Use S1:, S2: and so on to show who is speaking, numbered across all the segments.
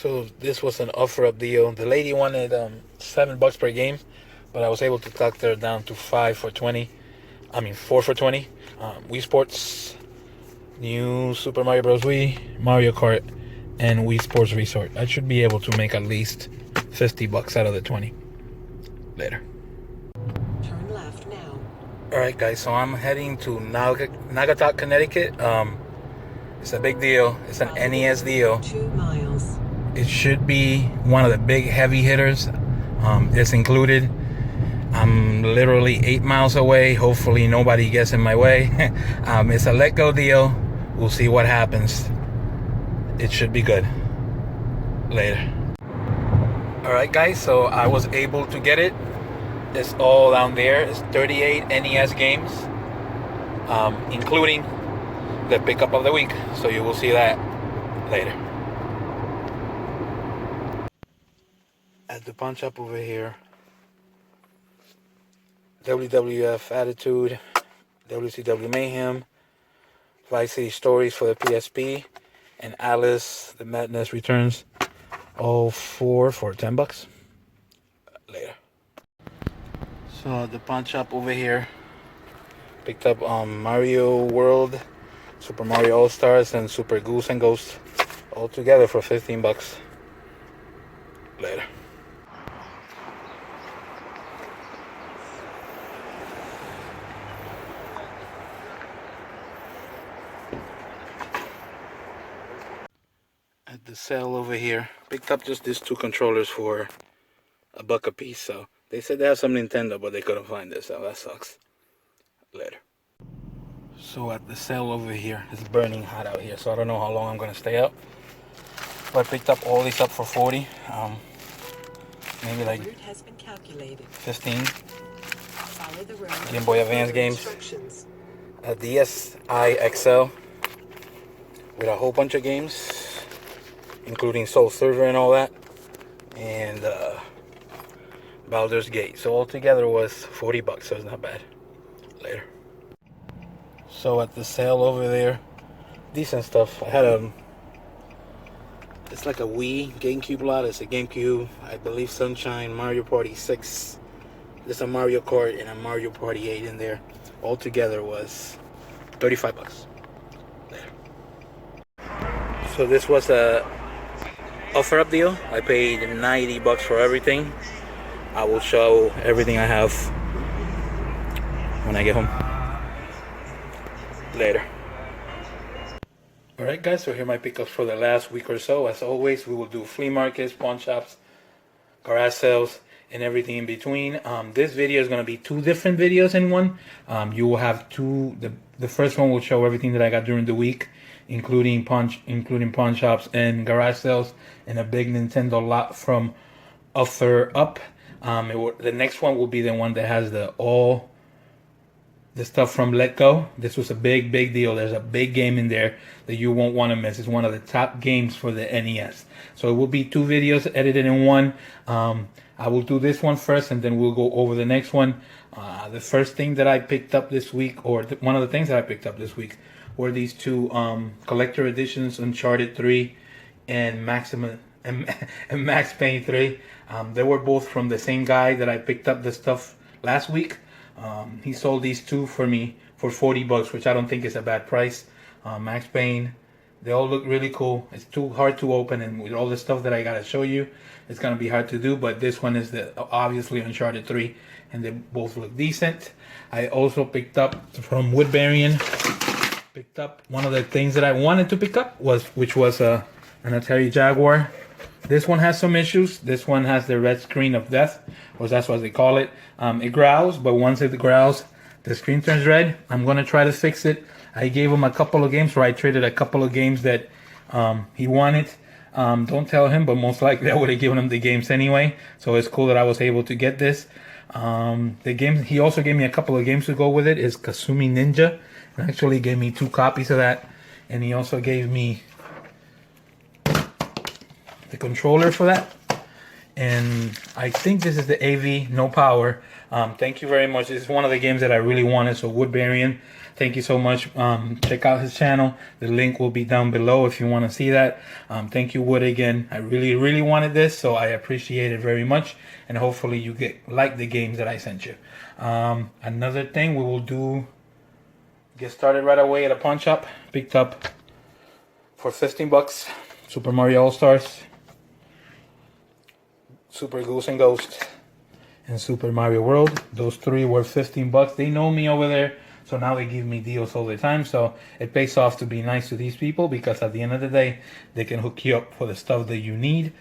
S1: So this was an offer up deal. The lady wanted $7 per game, but I was able to talk her down to 5 for 20. I mean 4 for 20. Wii Sports, new Super Mario Bros. Wii, Mario Kart, and Wii Sports Resort. I should be able to make at least $50 out of the 20. Later.
S2: Turn left now.
S1: All right, guys. So I'm heading to Naugatuck, Connecticut. It's a big deal. It's an NES deal.
S2: 2 miles.
S1: It should be one of the big heavy hitters. It's included. I'm literally 8 miles away. Hopefully nobody gets in my way. It's a let go deal. We'll see what happens. It should be good. Later. All right, guys. So I was able to get it. It's all down there. It's 38 NES games, including the pickup of the week. So you will see that later. At the pawn shop over here, WWF Attitude, WCW Mayhem, Vice City Stories for the PSP, and Alice the Madness Returns, all four for $10. Later. So at the pawn shop over here, picked up Mario World, Super Mario All Stars, and Super Goose and Ghost, all together for $15. Later. At the sale over here, picked up just these two controllers for $1 a piece. So they said they have some Nintendo, but they couldn't find it, so that sucks. Later. So at the sale over here, it's burning hot out here, so I don't know how long I'm gonna stay out. But I picked up all these up for 40. Maybe like 15. Game Boy Advance games. A DSi XL with a whole bunch of games, including Soul Server and all that, and Baldur's Gate. So altogether was $40, so it's not bad. Later. So at the sale over there, decent stuff. I had it's like a Wii GameCube lot. It's a GameCube, I believe Sunshine, Mario Party 6. There's a Mario Kart and a Mario Party 8 in there. Altogether was $35. Later. So this was a offer up deal. I paid $90 for everything. I will show everything I have when I get home. Later. Alright guys, so here are my pickups for the last week or so. As always, we will do flea markets, pawn shops, garage sales, and everything in between. This video is going to be two different videos in one. You will have two. The first one will show everything that I got during the week, including pawn shops and garage sales, and a big Nintendo lot from Offer Up. The next one will be the one that has the stuff from Let Go. This was a big deal. There's a big game in there that you won't want to miss. It's one of the top games for the NES. So it will be two videos edited in one. I will do this one first, and then we'll go over the next one. The first thing that I picked up this week, or one of the things that I picked up this week, were these two collector editions, Uncharted 3 and Max Payne 3. They were both from the same guy that I picked up the stuff last week. He sold these two for me for $40, which I don't think is a bad price. Max Payne, they all look really cool. It's too hard to open, and with all the stuff that I gotta show you, it's gonna be hard to do. But this one is obviously Uncharted 3, and they both look decent. I also picked up from Woodbury. Picked up one of the things that I wanted to pick up, which was an Atari Jaguar. This one has some issues. This one has the red screen of death, or that's what they call it. It growls, but once it growls, the screen turns red. I'm going to try to fix it. I gave him a couple of games, or I traded a couple of games that he wanted. Don't tell him, but most likely I would have given him the games anyway. So it's cool that I was able to get this. The game, he also gave me a couple of games to go with it, is Kasumi Ninja. He actually gave me 2 copies of that. And he also gave me the controller for that, and I think this is the AV no power Thank you very much. This is one of the games that I really wanted. So Woodbarian, thank you so much. Check out his channel. The link will be down below if you want to see that. Thank you, Wood, again. I really wanted this, so I appreciate it very much. And hopefully you like the games that I sent you. Another thing we will do. Get started right away at a pawn shop. Picked up for 15 bucks Super Mario All Stars, Super Goose and Ghost, and Super Mario World. Those three were 15 bucks. They know me over there, so now they give me deals all the time. So it pays off to be nice to these people, because at the end of the day, they can hook you up for the stuff that you need.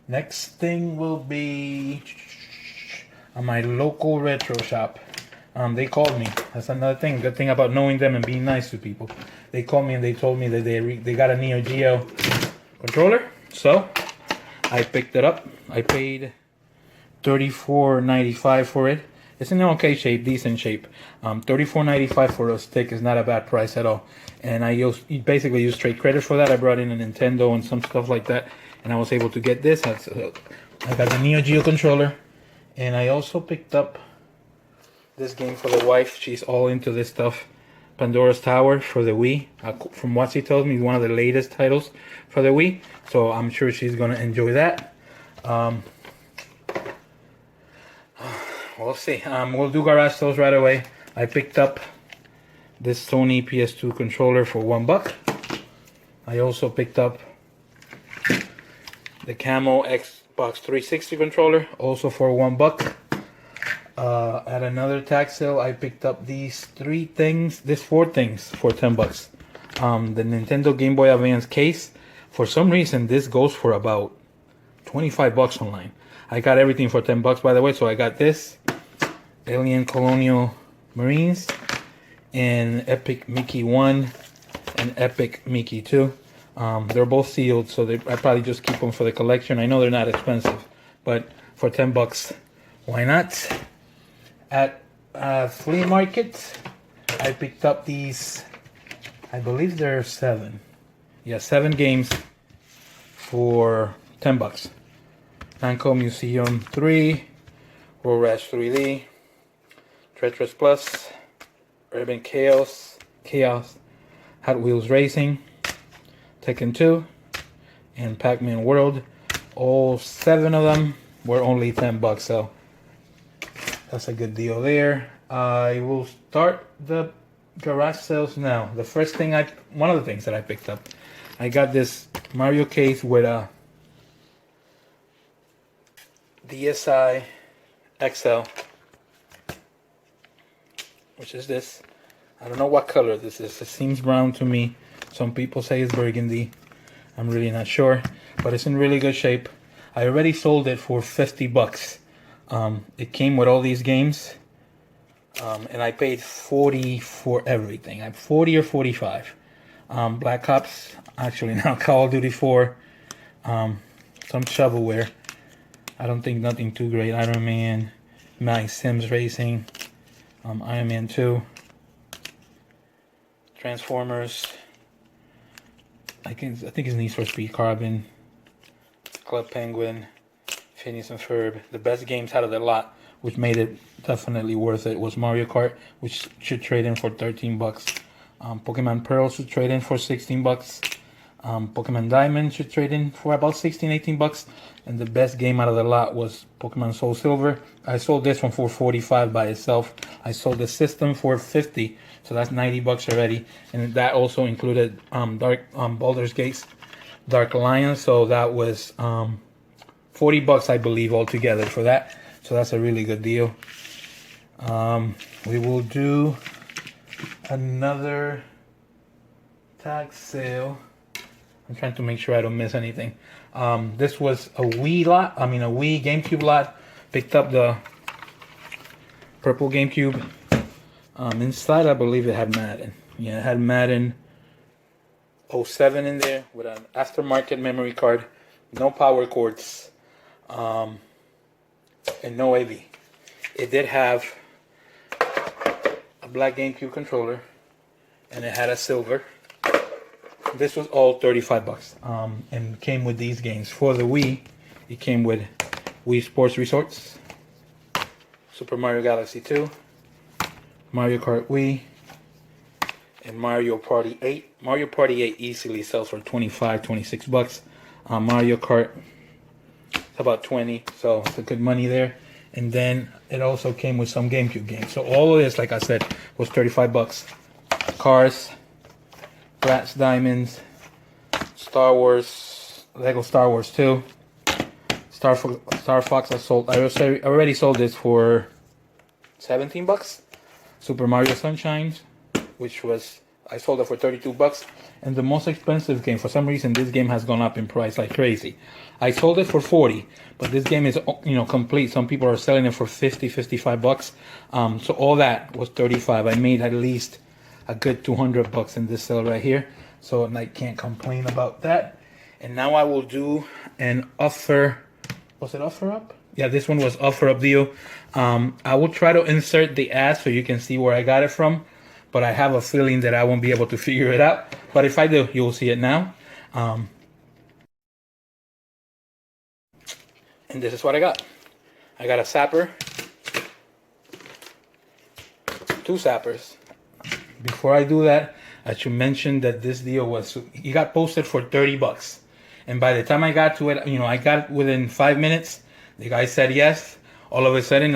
S1: Next thing will be on my local retro shop. They called me. That's another thing. Good thing about knowing them and being nice to people. They called me and they told me that they got a Neo Geo controller. So I picked it up. I paid $34.95 for it. It's in okay shape, decent shape. $34.95 for a stick is not a bad price at all. And I basically used straight credit for that. I brought in a Nintendo and some stuff like that, and I was able to get this. I got the Neo Geo controller, and I also picked up this game for the wife. She's all into this stuff. Pandora's Tower for the Wii. From what she tells me, one of the latest titles for the Wii. So I'm sure she's going to enjoy that. We'll see. We'll do garage sales right away. I picked up this Sony PS2 controller for $1. I also picked up the Camo Xbox 360 controller, also for $1. At another tag sale, I picked up these four things for $10. The Nintendo Game Boy Advance case. For some reason, this goes for about $25 online. I got everything for $10, by the way. So I got this Alien Colonial Marines and Epic Mickey 1 and Epic Mickey 2. They're both sealed, so I probably just keep them for the collection. I know they're not expensive, but for $10, why not? At flea market, I picked up these. I believe there are 7. Yeah, 7 games for $10. Namco Museum 3, rarest 3D, Tetris Plus, Urban Chaos, Hot Wheels Racing, Tekken 2, and Pac-Man World. All 7 of them were only $10, so that's a good deal there. I will start the garage sales now. The first thing one of the things that I picked up, I got this Mario case with a DSi XL, which is this. I don't know what color this is. It seems brown to me. Some people say it's burgundy. I'm really not sure, but it's in really good shape. I already sold it for $50. It came with all these games, and I paid $40 for everything. I'm $40 or $45. Black Ops, actually now Call of Duty 4, some shovelware. I don't think nothing too great. Iron Man, My Sims Racing, Iron Man 2, Transformers. I think it's Need for Speed Carbon, Club Penguin, Phineas and Ferb. The best games out of the lot, which made it definitely worth it, was Mario Kart, which should trade in for $13. Pokemon Pearl should trade in for $16. Pokemon Diamond should trade in for about $16-18. And the best game out of the lot was Pokemon Soul Silver. I sold this one for $45 by itself. I sold the system for $50, so that's $90 already. And that also included Baldur's Gate Dark Alliance, so that was $40, I believe, altogether for that. So that's a really good deal. We will do another tag sale. I'm trying to make sure I don't miss anything. This was a Wii GameCube lot. Picked up the purple GameCube. Inside, I believe it had Madden. Yeah, it had Madden 07 in there with an aftermarket memory card, no power cords, and no AV. It did have a black GameCube controller, and it had a silver. This was all $35, and came with these games. For the Wii, it came with Wii Sports Resorts, Super Mario Galaxy 2, Mario Kart Wii, and Mario Party 8. Mario Party 8 easily sells for 25, 26 bucks. Mario Kart, it's about 20, so it's a good money there. And then it also came with some GameCube games. So all of this, like I said, was 35 bucks. Cars, Bratz Diamonds, Star Wars, Lego Star Wars 2, Star Fox. I already sold this for 17 bucks. Super Mario Sunshine, which was, I sold it for 32 bucks. And the most expensive game, for some reason, this game has gone up in price like crazy. I sold it for 40, but this game is, complete. Some people are selling it for 50, 55 bucks. So all that was 35. I made at least a good 200 bucks in this sale right here. So I can't complain about that. And now I will do an offer. Was it offer up? Yeah, this one was offer up deal. I will try to insert the ad so you can see where I got it from. But I have a feeling that I won't be able to figure it out. But if I do, you'll see it now. And this is what I got. I got a zapper. 2 zappers. Before I do that, I should mention that this deal it got posted for 30 bucks. And by the time I got to it, I got it within 5 minutes. The guy said yes. All of a sudden,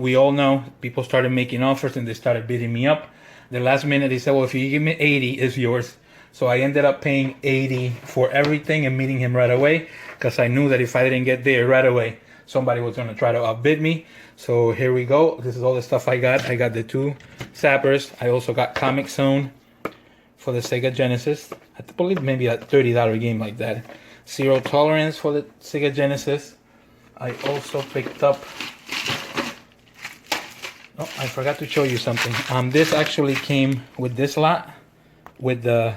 S1: we all know, people started making offers and they started bidding me up. The last minute, they said, well, if you give me 80, it's yours. So I ended up paying 80 for everything and meeting him right away, because I knew that if I didn't get there right away, somebody was going to try to outbid me. So here we go. This is all the stuff I got. I got the 2 zappers. I also got Comic Zone for the Sega Genesis. I believe maybe a $30 game like that. Zero Tolerance for the Sega Genesis. I also picked up... Oh, I forgot to show you something. This actually came with this lot, with the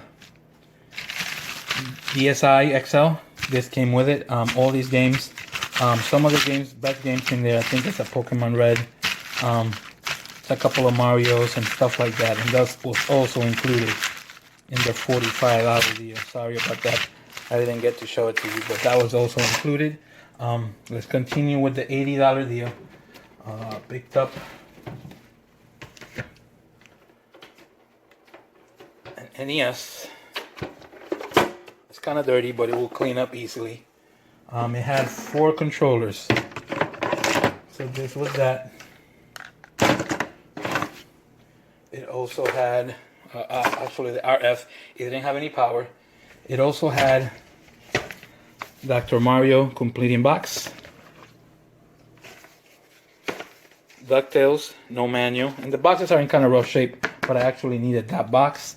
S1: DSi XL. This came with it. All these games. Some of the games, best games in there. I think it's a Pokemon Red. It's a couple of Marios and stuff like that. And that was also included in the $45 deal. Sorry about that. I didn't get to show it to you, but that was also included. Let's continue with the $80 deal. Picked up an NES. It's kind of dirty, but it will clean up easily. It had 4 controllers. So this was that. It also had, actually the RF, it didn't have any power. It also had Dr. Mario Completing Box. DuckTales, no manual. And the boxes are in kind of rough shape, but I actually needed that box.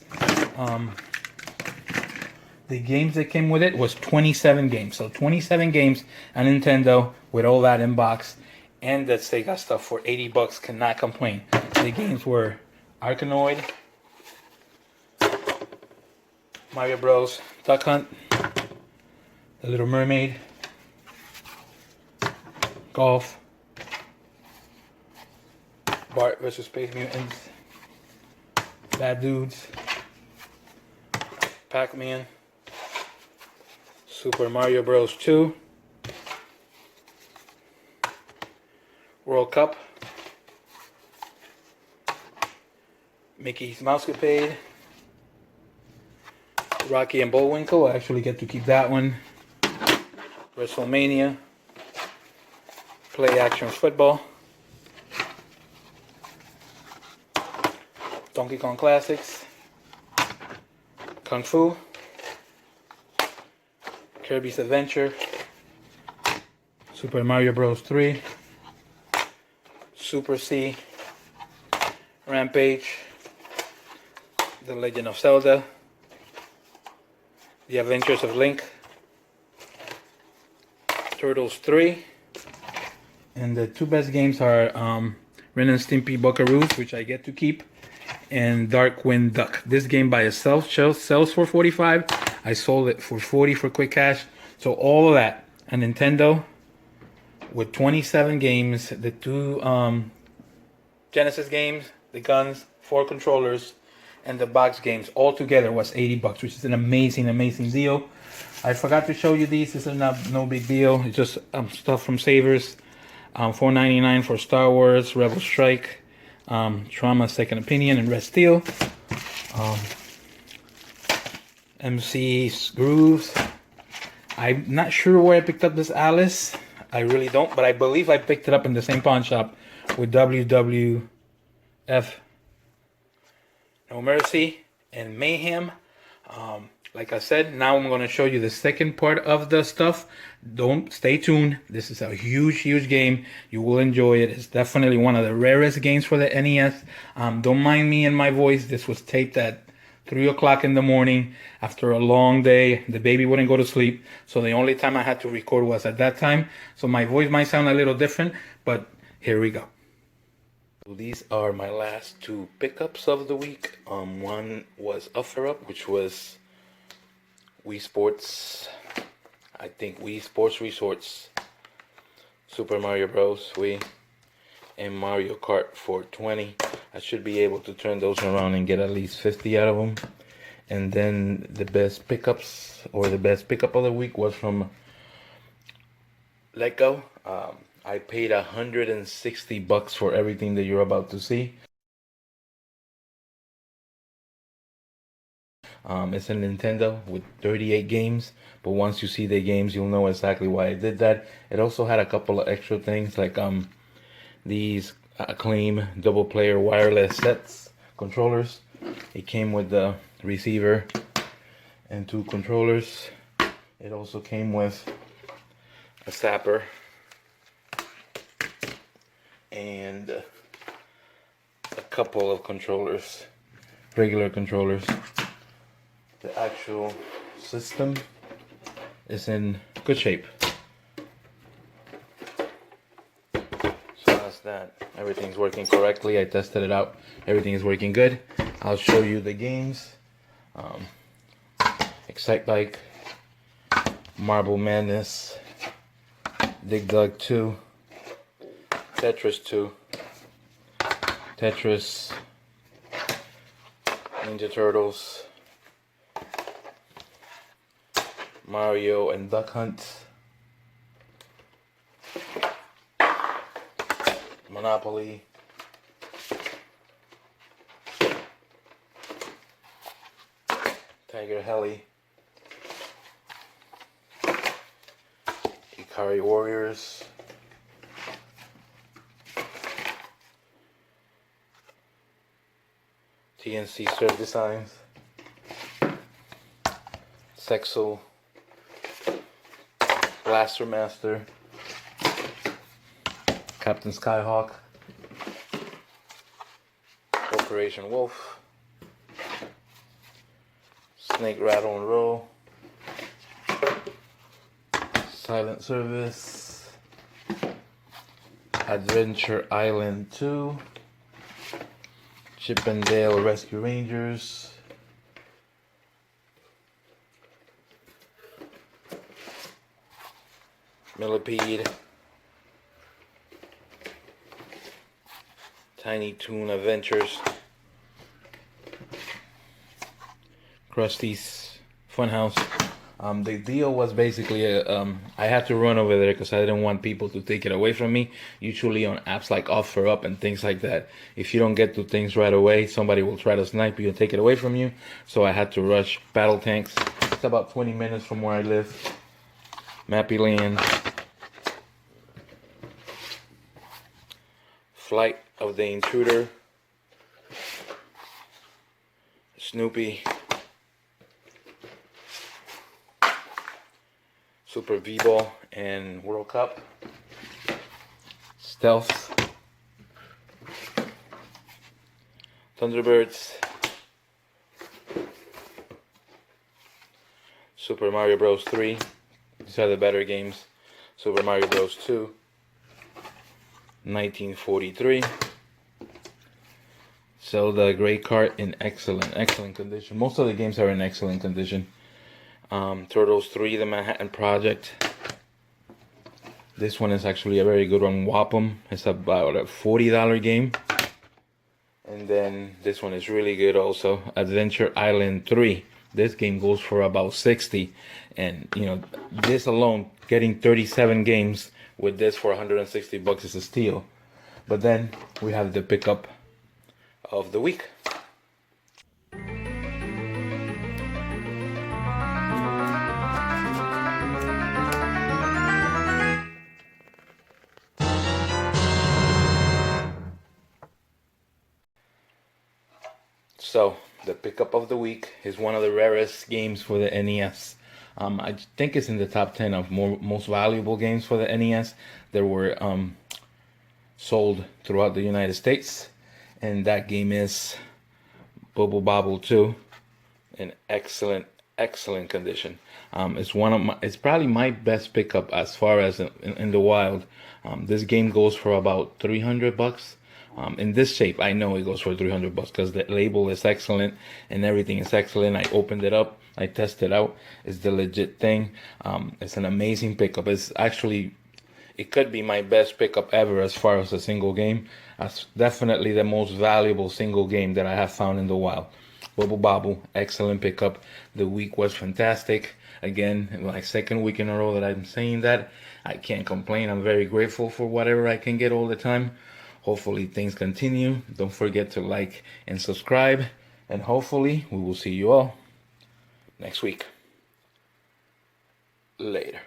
S1: The games that came with it was 27 games. So 27 games on Nintendo with all that in box. And the Sega stuff for 80 bucks, cannot complain. The games were Arkanoid, Mario Bros, Duck Hunt, The Little Mermaid, Golf, Bart vs. Space Mutants, Bad Dudes, Pac-Man, Super Mario Bros. 2, World Cup, Mickey's Mousecapade, Rocky and Bullwinkle. I actually get to keep that one. WrestleMania, Play Action Football, Donkey Kong Classics, Kung Fu, Kirby's Adventure, Super Mario Bros. 3, Super C, Rampage, The Legend of Zelda, The Adventures of Link, Turtles 3, and the 2 best games are Ren and Stimpy Buckaroos, which I get to keep, and Darkwing Duck. This game by itself sells for 45. I sold it for 40 for quick cash. So all of that, a Nintendo with 27 games, the 2 Genesis games, the guns, 4 controllers, and the box games all together was 80 bucks, which is an amazing, amazing deal. I forgot to show you these. This is no big deal. It's just stuff from Savers. $4.99 for Star Wars, Rebel Strike, Trauma, Second Opinion, and Red Steel. MC's Grooves. I'm not sure where I picked up this Alice. I really don't, but I believe I picked it up in the same pawn shop with WWF No Mercy and Mayhem. Like I said, now I'm going to show you the second part of the stuff. Don't stay tuned. This is a huge game. You will enjoy it. It's definitely one of the rarest games for the NES. Don't mind me and my voice. This was taped at 3 o'clock in the morning after a long day. The baby wouldn't go to sleep, so the only time I had to record was at that time. So my voice might sound a little different, but here we go. So these are my last two pickups of the week. One was Offer Up, which was Wii Sports, I think Wii Sports Resorts, Super Mario Bros. Wii, and Mario Kart 420. I should be able to turn those around and get at least 50 out of them. And then the best pickups, or the best pickup of the week, was from Let Go. I paid $160 for everything that you're about to see. It's a Nintendo with 38 games, but once you see the games, you'll know exactly why I did that. It also had a couple of extra things like these Acclaim double player wireless sets controllers. It came with the receiver and two controllers. It also came with a zapper and a couple of controllers, regular controllers. The actual system is in good shape. So that's that. Everything's working correctly. I tested it out. Everything is working good. I'll show you the games. Excite Bike, Marble Madness, Dig Dug 2, Tetris 2, Tetris, Ninja Turtles, Mario and Duck Hunt, Monopoly, Tiger Heli, Ikari Warriors, TNC Surf Designs, Sexo, Blaster Master, Captain Skyhawk, Operation Wolf, Snake Rattle and Roll, Silent Service, Adventure Island 2, Chip and Dale Rescue Rangers, Millipede, Tiny Toon Adventures, Krusty's Funhouse. The deal was basically I had to run over there because I didn't want people to take it away from me. Usually on apps like Offer Up and things like that, if you don't get to things right away, somebody will try to snipe you and take it away from you. So I had to rush. Battle Tanks. It's about 20 minutes from where I live. Mappy Land, Flight of the Intruder, Snoopy, Super V-Ball and World Cup, Stealth, Thunderbirds, Super Mario Bros. 3. These are the better games. Super Mario Bros. 2, 1943. So the gray cart in excellent condition. Most of the games are in excellent condition. Turtles 3, The Manhattan Project. This one is actually a very good one. Wapom. It's about a $40 game. And then this one is really good also. Adventure Island 3. This game goes for about $60. And you know, this alone, getting 37 games with this for $160 is a steal. But then we have the pickup of the week. So the pickup of the week is one of the rarest games for the NES. I think it's in the top 10 of most valuable games for the NES. There were sold throughout the United States, and that game is Bubble Bobble 2 in excellent condition. It's probably my best pickup as far as in the wild. This game goes for about $300. In this shape, I know it goes for $300 because the label is excellent and everything is excellent. I opened it up, I tested it out. It's the legit thing. It's an amazing pickup. It could be my best pickup ever as far as a single game. That's definitely the most valuable single game that I have found in the wild. Bubble Bobble, excellent pickup. The week was fantastic. Again, my second week in a row that I'm saying that. I can't complain. I'm very grateful for whatever I can get all the time. Hopefully things continue. Don't forget to like and subscribe. And hopefully we will see you all next week. Later.